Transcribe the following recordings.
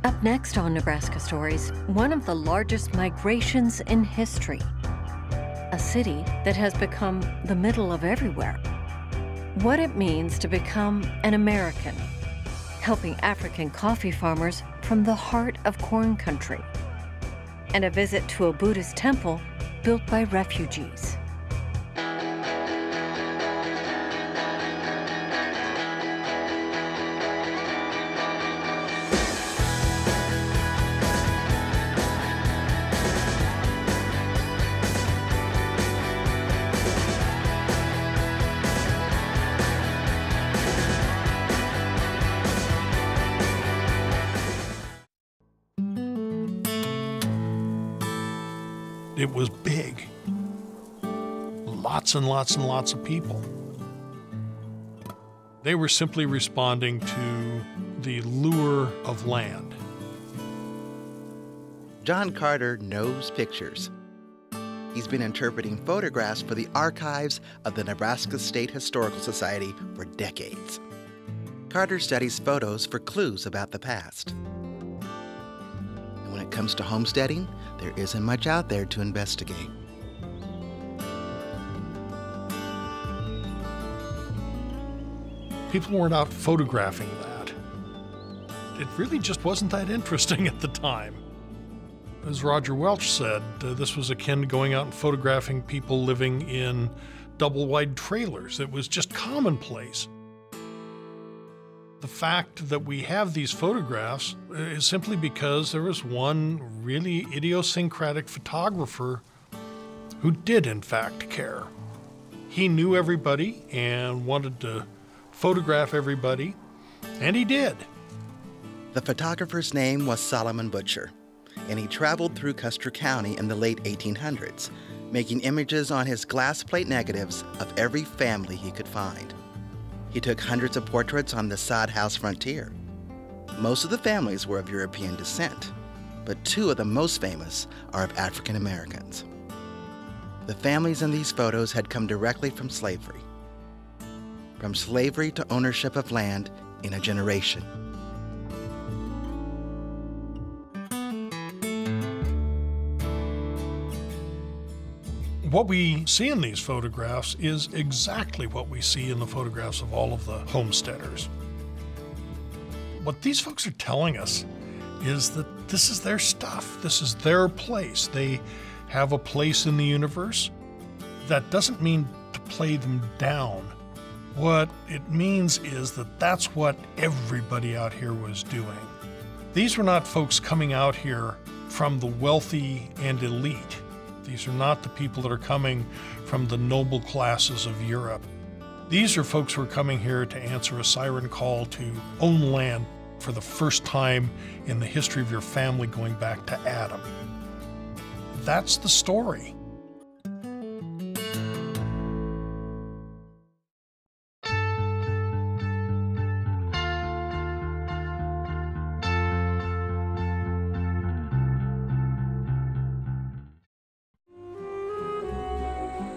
Up next on Nebraska Stories, one of the largest migrations in history. A city that has become the middle of everywhere. What it means to become an American, helping African coffee farmers from the heart of corn country. And a visit to a Buddhist temple built by refugees. It was big. Lots and lots and lots of people. They were simply responding to the lure of land. John Carter knows pictures. He's been interpreting photographs for the archives of the Nebraska State Historical Society for decades. Carter studies photos for clues about the past. And when it comes to homesteading, there isn't much out there to investigate. People weren't out photographing that. It really just wasn't that interesting at the time. As Roger Welch said, this was akin to going out and photographing people living in double-wide trailers. It was just commonplace. The fact that we have these photographs is simply because there was one really idiosyncratic photographer who did, in fact, care. He knew everybody and wanted to photograph everybody, and he did. The photographer's name was Solomon Butcher, and he traveled through Custer County in the late 1800s, making images on his glass plate negatives of every family he could find. He took hundreds of portraits on the sod house frontier. Most of the families were of European descent, but two of the most famous are of African Americans. The families in these photos had come directly from slavery to ownership of land in a generation. What we see in these photographs is exactly what we see in the photographs of all of the homesteaders. What these folks are telling us is that this is their stuff. This is their place. They have a place in the universe. That doesn't mean to play them down. What it means is that that's what everybody out here was doing. These were not folks coming out here from the wealthy and elite. These are not the people that are coming from the noble classes of Europe. These are folks who are coming here to answer a siren call to own land for the first time in the history of your family going back to Adam. That's the story.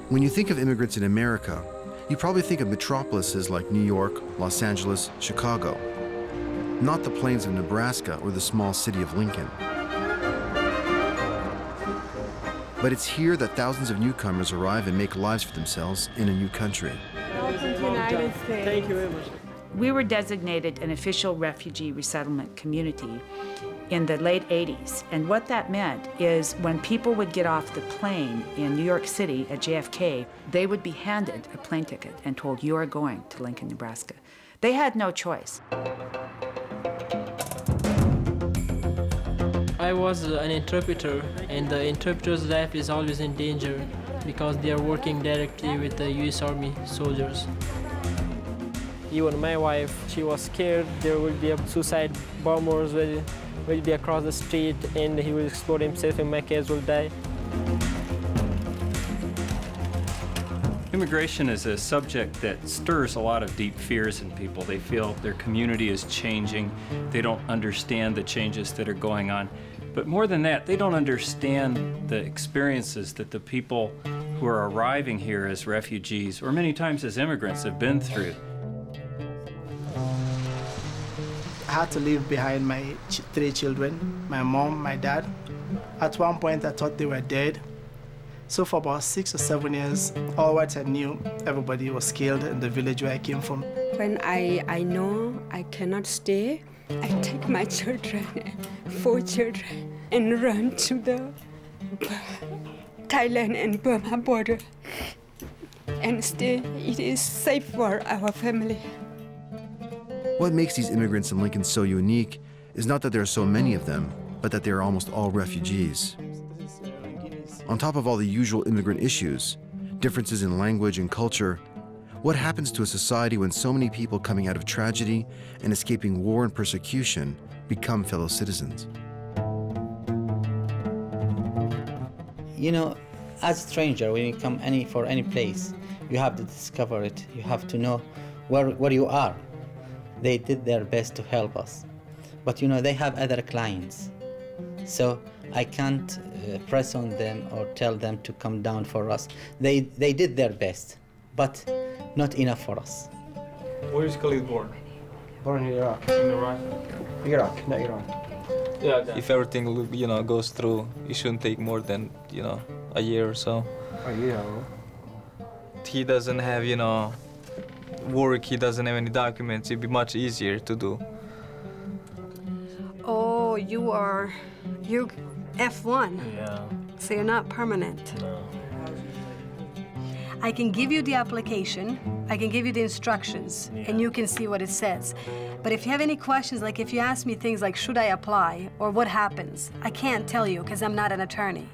When you think of immigrants in America, you probably think of metropolises like New York, Los Angeles, Chicago, not the plains of Nebraska or the small city of Lincoln. But it's here that thousands of newcomers arrive and make lives for themselves in a new country. Welcome to the United States. Thank you very much. We were designated an official refugee resettlement community in the late 80s. And what that meant is when people would get off the plane in New York City at JFK, they would be handed a plane ticket and told, you are going to Lincoln, Nebraska. They had no choice. I was an interpreter, and the interpreter's life is always in danger because they are working directly with the U.S. Army soldiers. Even my wife, she was scared there will be suicide bombers will be across the street and he will explode himself and my kids will die. Immigration is a subject that stirs a lot of deep fears in people. They feel their community is changing. They don't understand the changes that are going on. But more than that, they don't understand the experiences that the people who are arriving here as refugees, or many times as immigrants, have been through. had to leave behind my 3 children, my mom, my dad. At one point, I thought they were dead. So for about 6 or 7 years, all what I knew, everybody was killed in the village where I came from. When I know I cannot stay, I take my children, 4 children, and run to the Thailand and Burma border and stay. It is safe for our family. What makes these immigrants in Lincoln so unique is not that there are so many of them, but that they are almost all refugees. On top of all the usual immigrant issues, differences in language and culture, what happens to a society when so many people coming out of tragedy and escaping war and persecution become fellow citizens? You know, as a stranger, when you come for any place, you have to discover it. You have to know where you are. They did their best to help us. But you know, they have other clients. So I can't press on them or tell them to come down for us. They did their best, but not enough for us. Where is Khalid born? Born in Iraq. In Iraq? Iraq, not Iran. Yeah. If everything, you know, goes through, it shouldn't take more than, you know, a year or so. A year? He doesn't have, you know, work, he doesn't have any documents. It'd be much easier to do. Oh, you're F1. Yeah. So you're not permanent. No. I can give you the application, I can give you the instructions, and you can see what it says. But if you have any questions, like if you ask me things like, should I apply, or what happens, I can't tell you because I'm not an attorney.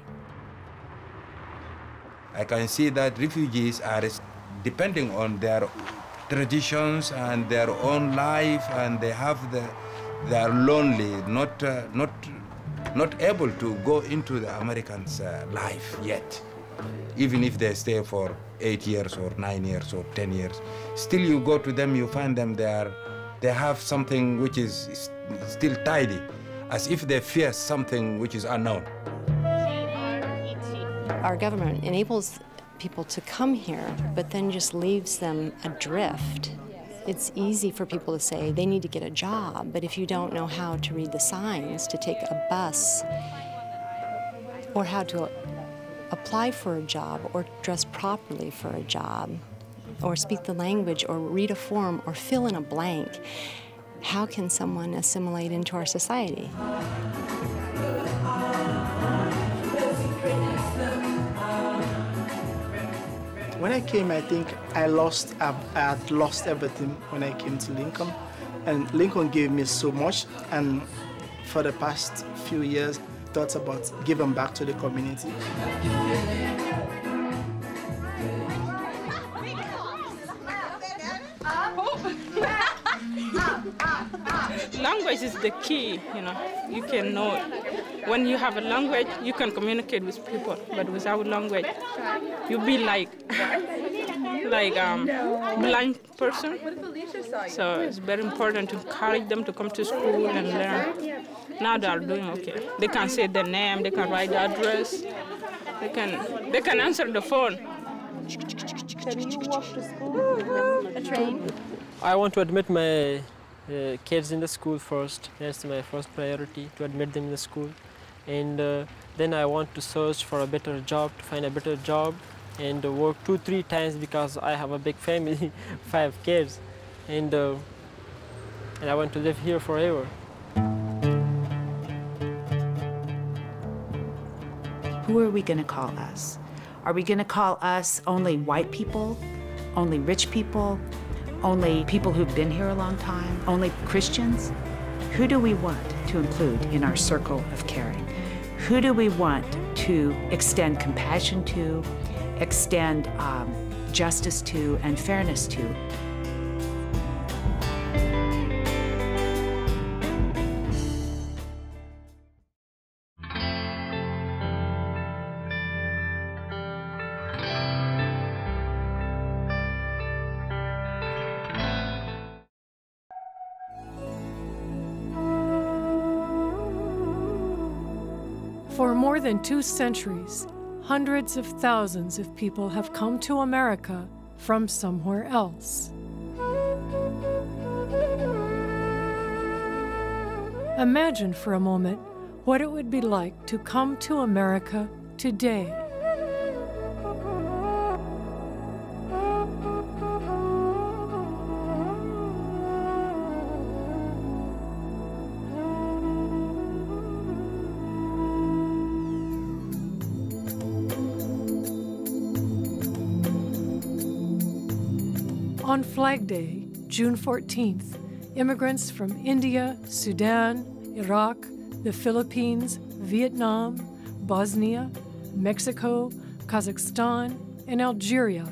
I can see that refugees are depending on their traditions and their own life, and they are lonely, not able to go into the Americans' life yet. Even if they stay for 8 years or 9 years or 10 years, still you go to them, you find them they have something which is still tidy, as if they fear something which is unknown. Our government enables people to come here, but then just leaves them adrift. It's easy for people to say they need to get a job, but if you don't know how to read the signs, to take a bus, or how to apply for a job, or dress properly for a job, or speak the language, or read a form, or fill in a blank, how can someone assimilate into our society? When I came, I think I had lost everything when I came to Lincoln. And Lincoln gave me so much, and for the past few years, thoughts about giving back to the community. Language is the key, you know. You can know. When you have a language, you can communicate with people, but without language, you'll be like blind person. So it's very important to encourage them to come to school and learn. Now they are doing okay. They can say their name, they can write the address, they can answer the phone. Can you walk to school? A train? I want to admit my kids in the school first. That's my first priority, to admit them in the school. And then I want to search for a better job, to find a better job, and work 2-3 times because I have a big family, 5 kids. And I want to live here forever. Who are we going to call us? Are we going to call us only white people, only rich people, only people who've been here a long time, only Christians? Who do we want to include in our circle of caring? Who do we want to extend compassion to, extend justice to, and fairness to? For more than 2 centuries, hundreds of thousands of people have come to America from somewhere else. Imagine for a moment what it would be like to come to America today. On Flag Day, June 14th, immigrants from India, Sudan, Iraq, the Philippines, Vietnam, Bosnia, Mexico, Kazakhstan, and Algeria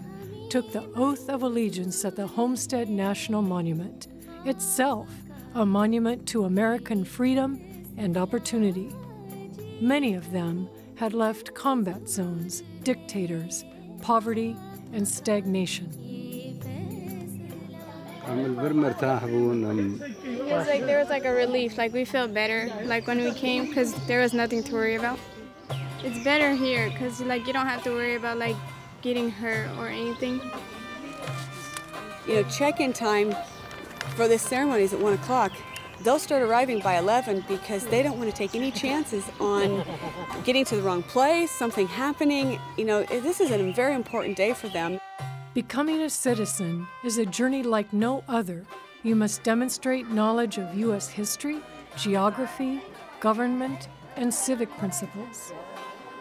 took the oath of allegiance at the Homestead National Monument, itself a monument to American freedom and opportunity. Many of them had left combat zones, dictators, poverty, and stagnation. It was like there was like a relief, like we felt better like when we came because there was nothing to worry about. It's better here because like you don't have to worry about like getting hurt or anything. You know, check-in time for this ceremony is at 1 o'clock. They'll start arriving by 11 because they don't want to take any chances on getting to the wrong place, something happening. You know, this is a very important day for them. Becoming a citizen is a journey like no other. You must demonstrate knowledge of U.S. history, geography, government, and civic principles.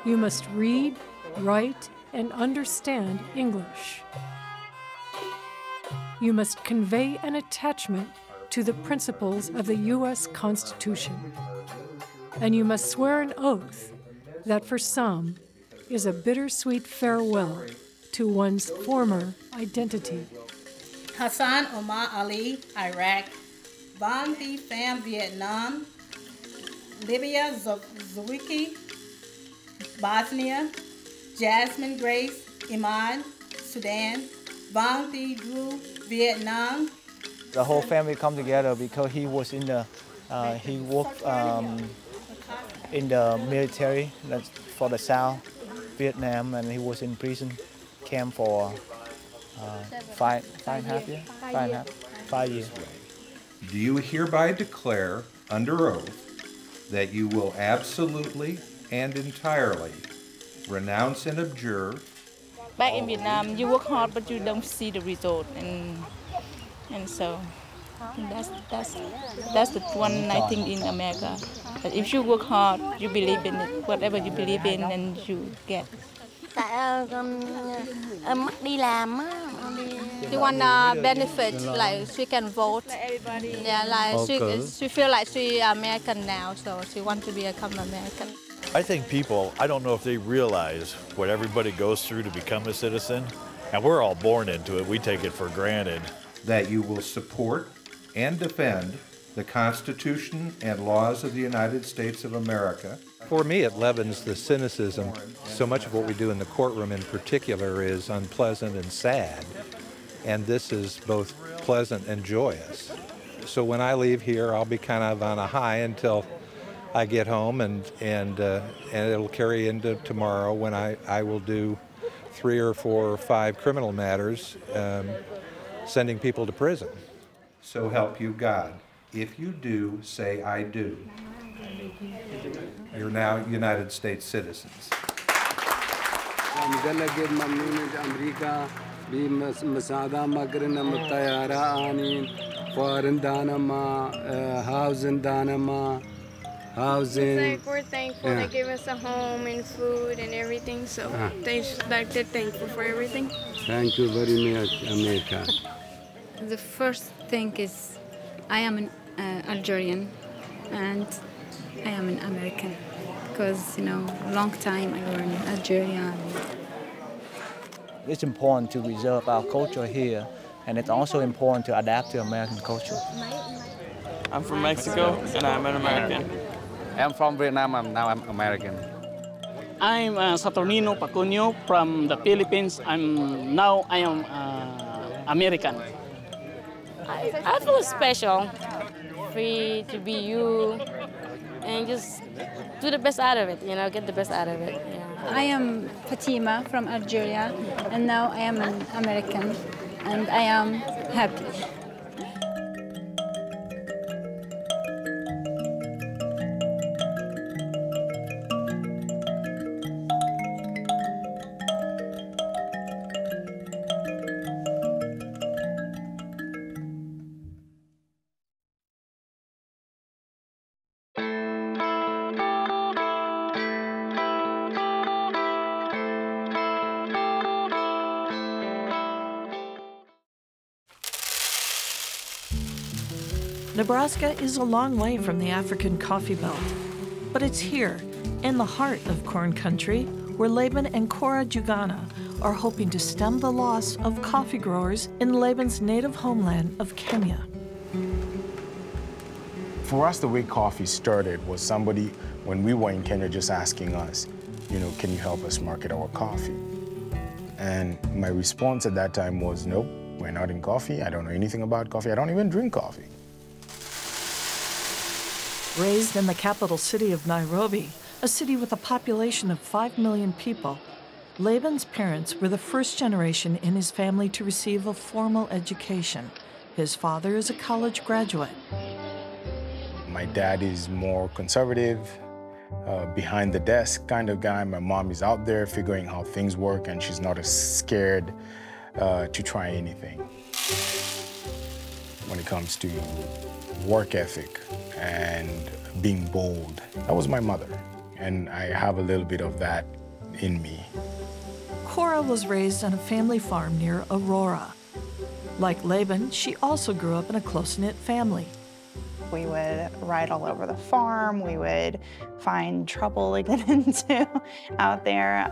You must read, write, and understand English. You must convey an attachment to the principles of the U.S. Constitution. And you must swear an oath that for some is a bittersweet farewell to one's former identity. Hassan Omar Ali, Iraq. Van Thi Pham, Vietnam. Libya Zawiki, Bosnia. Jasmine Grace, Iman, Sudan. Van Thi Dru, Vietnam. The whole family come together because he was in the, he worked in the military for the South Vietnam, and he was in prison camp for 5 years. Do you hereby declare under oath that you will absolutely and entirely renounce and abjure? Back in Vietnam, you work hard, but you don't see the result, and so that's the one I think in America. But if you work hard, you believe in it, whatever you believe in, and you get. She want benefit, like she can vote. Yeah, like she feel like she American now, so she want to become American. I think people, I don't know if they realize what everybody goes through to become a citizen, and we're all born into it. We take it for granted. That you will support and defend the Constitution and laws of the United States of America. For me, it leavens the cynicism. So much of what we do in the courtroom in particular is unpleasant and sad, and this is both pleasant and joyous. So when I leave here, I'll be kind of on a high until I get home, and it'll carry into tomorrow when I will do 3 or 4 or 5 criminal matters, sending people to prison. So help you God. If you do, say I do. You're now United States citizens. Housing. Like we're thankful they give us a home and food and everything, so they're thankful for everything. Thank you very much, America. The first thing is I am an Algerian and I am an American because, you know, long time I learned Algerian. It's important to preserve our culture here, and it's also important to adapt to American culture. I'm from Mexico and I'm an American. I'm from Vietnam, now I'm American. I'm Saturnino Pacunio from the Philippines. I am American. I feel special, free to be you, and just do the best out of it, you know, get the best out of it. Yeah. I am Fatima from Algeria, and now I am an American, and I am happy. Nebraska is a long way from the African coffee belt, but it's here, in the heart of corn country, where Laban and Cora Jugana are hoping to stem the loss of coffee growers in Laban's native homeland of Kenya. For us, the way coffee started was somebody, when we were in Kenya, just asking us, can you help us market our coffee? And my response at that time was, nope, we're not in coffee. I don't know anything about coffee. I don't even drink coffee. Raised in the capital city of Nairobi, a city with a population of 5 million people, Laban's parents were the first generation in his family to receive a formal education. His father is a college graduate. My dad is more conservative, behind the desk kind of guy. My mom is out there figuring how things work, and she's not as scared to try anything. When it comes to work ethic and being bold, that was my mother, and I have a little bit of that in me. Cora was raised on a family farm near Aurora. Like Laban, she also grew up in a close-knit family. We would ride all over the farm. We would find trouble to get into out there,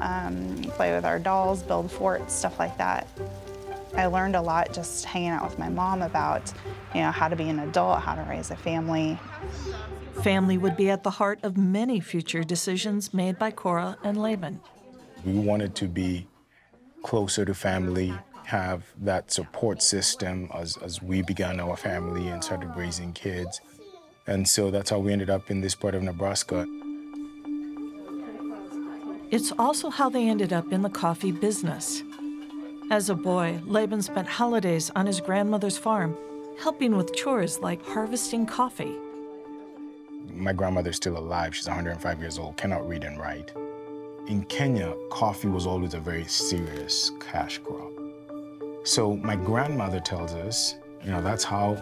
play with our dolls, build forts, stuff like that. I learned a lot just hanging out with my mom about, how to be an adult, how to raise a family. Family would be at the heart of many future decisions made by Cora and Laban. We wanted to be closer to family, have that support system as we began our family and started raising kids. And so that's how we ended up in this part of Nebraska. It's also how they ended up in the coffee business. As a boy, Laban spent holidays on his grandmother's farm, helping with chores like harvesting coffee. My grandmother's still alive. She's 105 years old, cannot read and write. In Kenya, coffee was always a very serious cash crop. So my grandmother tells us, that's how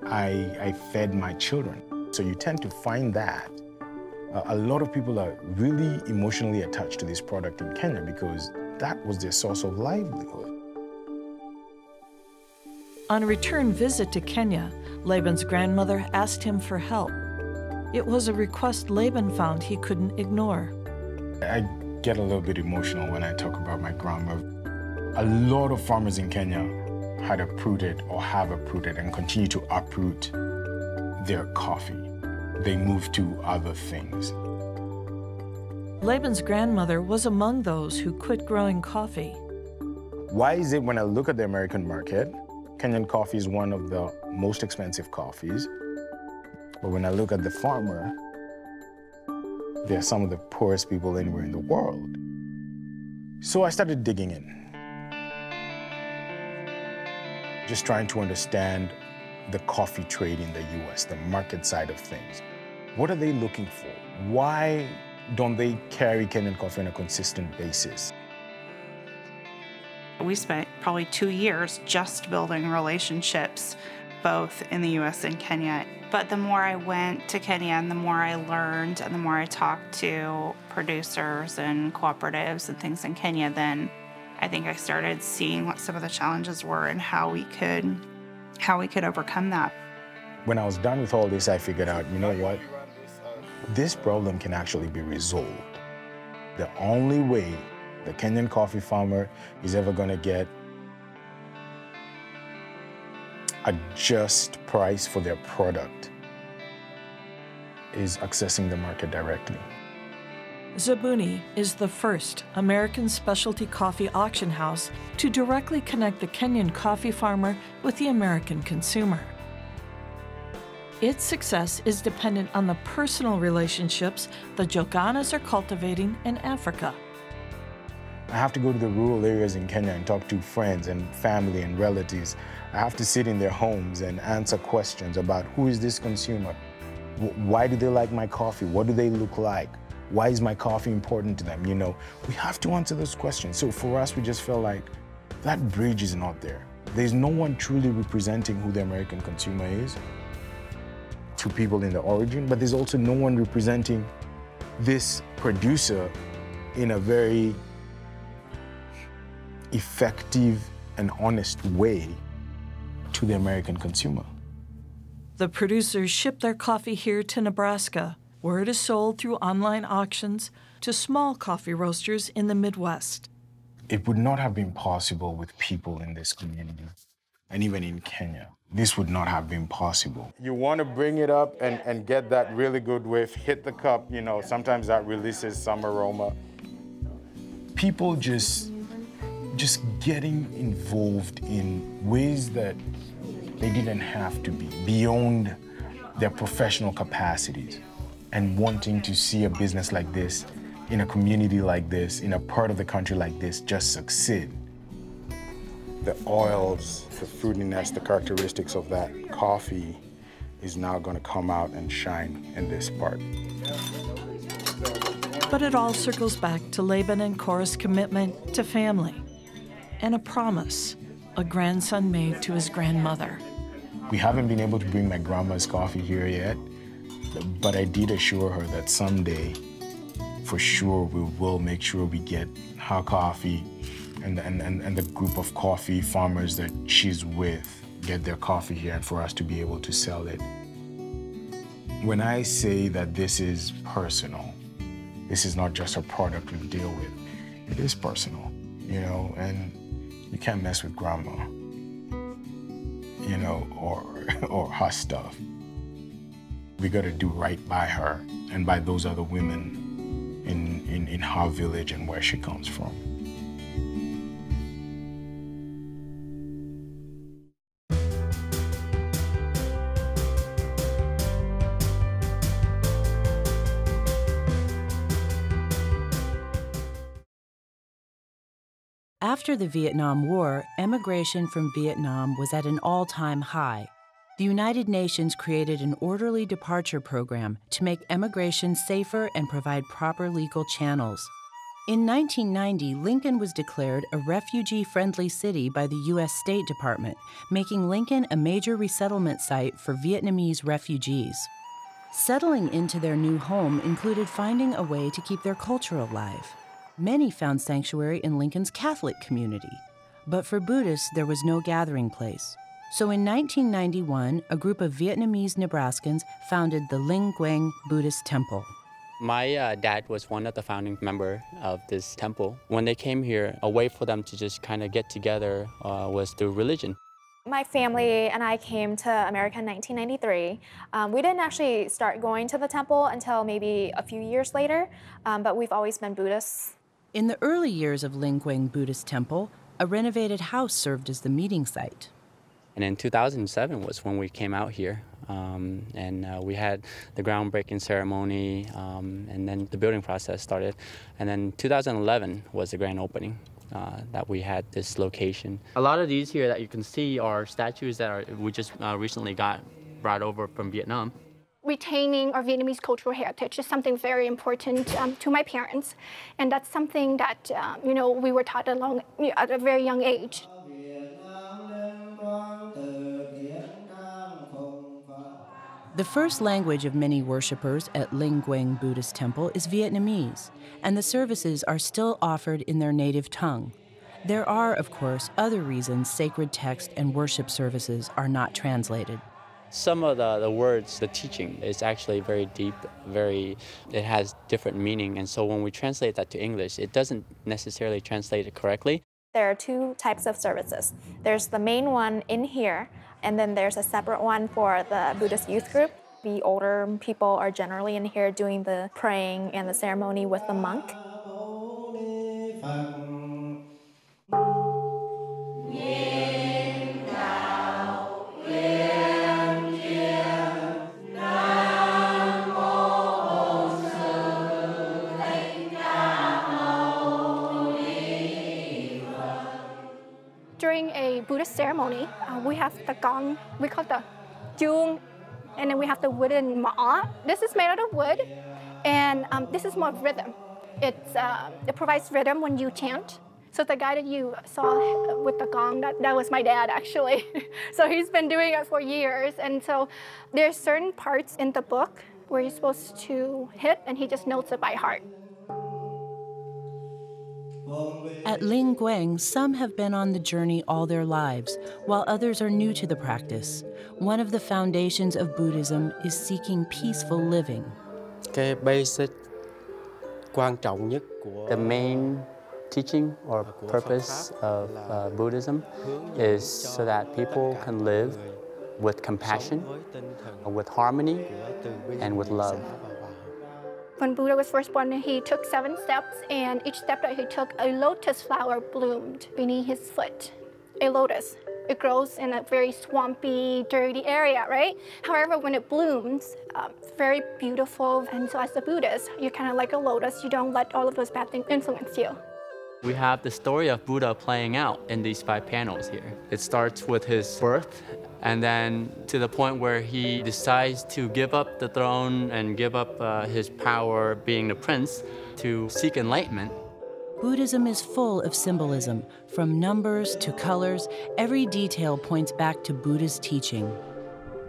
I fed my children. So you tend to find that. A lot of people are really emotionally attached to this product in Kenya because that was their source of livelihood. On a return visit to Kenya, Laban's grandmother asked him for help. It was a request Laban found he couldn't ignore. I get a little bit emotional when I talk about my grandma. A lot of farmers in Kenya had uprooted or have uprooted and continue to uproot their coffee. They moved to other things. Laban's grandmother was among those who quit growing coffee. Why is it when I look at the American market, Kenyan coffee is one of the most expensive coffees, but when I look at the farmer, they're some of the poorest people anywhere in the world. So I started digging in. Just trying to understand the coffee trade in the US, the market side of things. What are they looking for? Why don't they carry Kenyan coffee on a consistent basis? We spent probably 2 years just building relationships, both in the US and Kenya. But the more I went to Kenya and the more I learned and the more I talked to producers and cooperatives and things in Kenya, then I think I started seeing what some of the challenges were and how we could overcome that. When I was done with all this, I figured out, you know what? This problem can actually be resolved. The only way the Kenyan coffee farmer is ever going to get a just price for their product is accessing the market directly. Zabuni is the first American specialty coffee auction house to directly connect the Kenyan coffee farmer with the American consumer. Its success is dependent on the personal relationships the Juganas are cultivating in Africa. I have to go to the rural areas in Kenya and talk to friends and family and relatives. I have to sit in their homes and answer questions about who is this consumer? Why do they like my coffee? What do they look like? Why is my coffee important to them? We have to answer those questions. So for us, we just felt like that bridge is not there. There's no one truly representing who the American consumer is to people in the origin, but there's also no one representing this producer in a very effective and honest way to the American consumer. The producers ship their coffee here to Nebraska, where it is sold through online auctions to small coffee roasters in the Midwest. It would not have been possible with people in this community, and even in Kenya. This would not have been possible. You want to bring it up and get that really good whiff, hit the cup, you know, sometimes that releases some aroma. People just getting involved in ways that they didn't have to be, beyond their professional capacities, and wanting to see a business like this, in a community like this, in a part of the country like this, just succeed. The oils, the fruitiness, the characteristics of that coffee is now going to come out and shine in this part. But it all circles back to Laban and Cora's commitment to family and a promise a grandson made to his grandmother. We haven't been able to bring my grandma's coffee here yet, but I did assure her that someday, for sure, we will make sure we get her coffee and the group of coffee farmers that she's with get their coffee here, and for us to be able to sell it. When I say that this is personal, this is not just a product we deal with, it is personal, you know, and you can't mess with grandma, you know, or her stuff. We gotta do right by her and by those other women in her village and where she comes from. After the Vietnam War, emigration from Vietnam was at an all-time high. The United Nations created an orderly departure program to make emigration safer and provide proper legal channels. In 1990, Lincoln was declared a refugee-friendly city by the U.S. State Department, making Lincoln a major resettlement site for Vietnamese refugees. Settling into their new home included finding a way to keep their culture alive. Many found sanctuary in Lincoln's Catholic community, but for Buddhists, there was no gathering place. So in 1991, a group of Vietnamese Nebraskans founded the Linh Quang Buddhist Temple. My dad was one of the founding members of this temple. When they came here, a way for them to just kind of get together was through religion. My family and I came to America in 1993. We didn't actually start going to the temple until maybe a few years later, but we've always been Buddhists. In the early years of Linh Quang Buddhist Temple, a renovated house served as the meeting site. And in 2007 was when we came out here, and we had the groundbreaking ceremony, and then the building process started. And then 2011 was the grand opening that we had this location. A lot of these here that you can see are statues that we just recently got brought over from Vietnam. Retaining our Vietnamese cultural heritage is something very important to my parents, and that's something that you know, we were taught at a very young age. The first language of many worshippers at Linh Quang Buddhist Temple is Vietnamese, and the services are still offered in their native tongue. There are, of course, other reasons sacred text and worship services are not translated. Some of the words, the teaching is actually very deep, it has different meaning, and so when we translate that to English, it doesn't necessarily translate it correctly. There are two types of services. There's the main one in here, and then there's a separate one for the Buddhist youth group. The older people are generally in here doing the praying and the ceremony with the monk. During a Buddhist ceremony, we have the gong, we call it the chung, and then we have the wooden ma. This is made out of wood, and this is more rhythm. It provides rhythm when you chant. So the guy that you saw with the gong, that was my dad, actually. So he's been doing it for years, and so there's certain parts in the book where you're supposed to hit, and he just notes it by heart. At Ling Guang, some have been on the journey all their lives, while others are new to the practice. One of the foundations of Buddhism is seeking peaceful living. The main teaching or purpose of Buddhism is so that people can live with compassion, with harmony, and with love. When Buddha was first born, he took 7 steps, and each step that he took, a lotus flower bloomed beneath his foot. A lotus. It grows in a very swampy, dirty area, right? However, when it blooms, it's very beautiful. And so as a Buddhist, you're kind of like a lotus. You don't let all of those bad things influence you. We have the story of Buddha playing out in these 5 panels here. It starts with his birth, and then to the point where he decides to give up the throne and give up his power being the prince to seek enlightenment. Buddhism is full of symbolism. From numbers to colors, every detail points back to Buddha's teaching.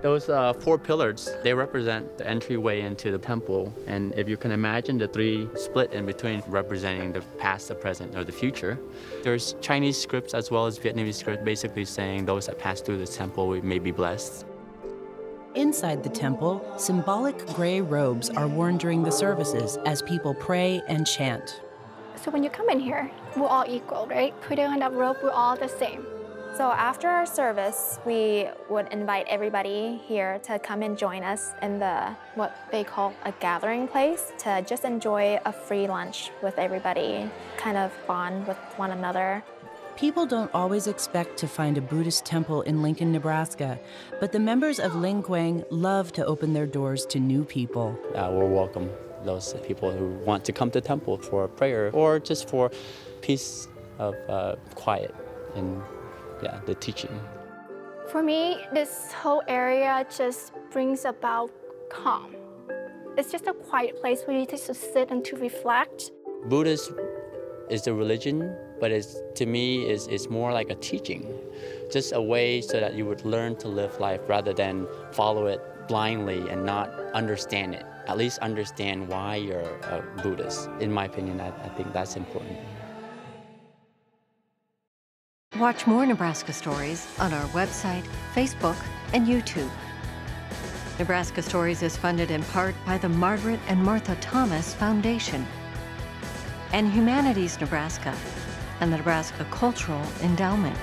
Those 4 pillars, they represent the entryway into the temple. And if you can imagine the 3 split in between representing the past, the present, or the future. There's Chinese scripts as well as Vietnamese script basically saying those that pass through the temple may be blessed. Inside the temple, symbolic gray robes are worn during the services as people pray and chant. So when you come in here, we're all equal, right? Put on that robe, we're all the same. So after our service, we would invite everybody here to come and join us in what they call a gathering place to just enjoy a free lunch with everybody, kind of bond with one another. People don't always expect to find a Buddhist temple in Lincoln, Nebraska, but the members of Ling Guang love to open their doors to new people. We'll welcome those people who want to come to the temple for prayer or just for peace of quiet and the teaching. For me, this whole area just brings about calm. It's just a quiet place where you just to sit and to reflect. Buddhism is a religion, but to me, it's more like a teaching. Just a way so that you would learn to live life rather than follow it blindly and not understand it. At least understand why you're a Buddhist. In my opinion, I think that's important. Watch more Nebraska Stories on our website, Facebook, and YouTube. Nebraska Stories is funded in part by the Margaret and Martha Thomas Foundation and Humanities Nebraska and the Nebraska Cultural Endowment.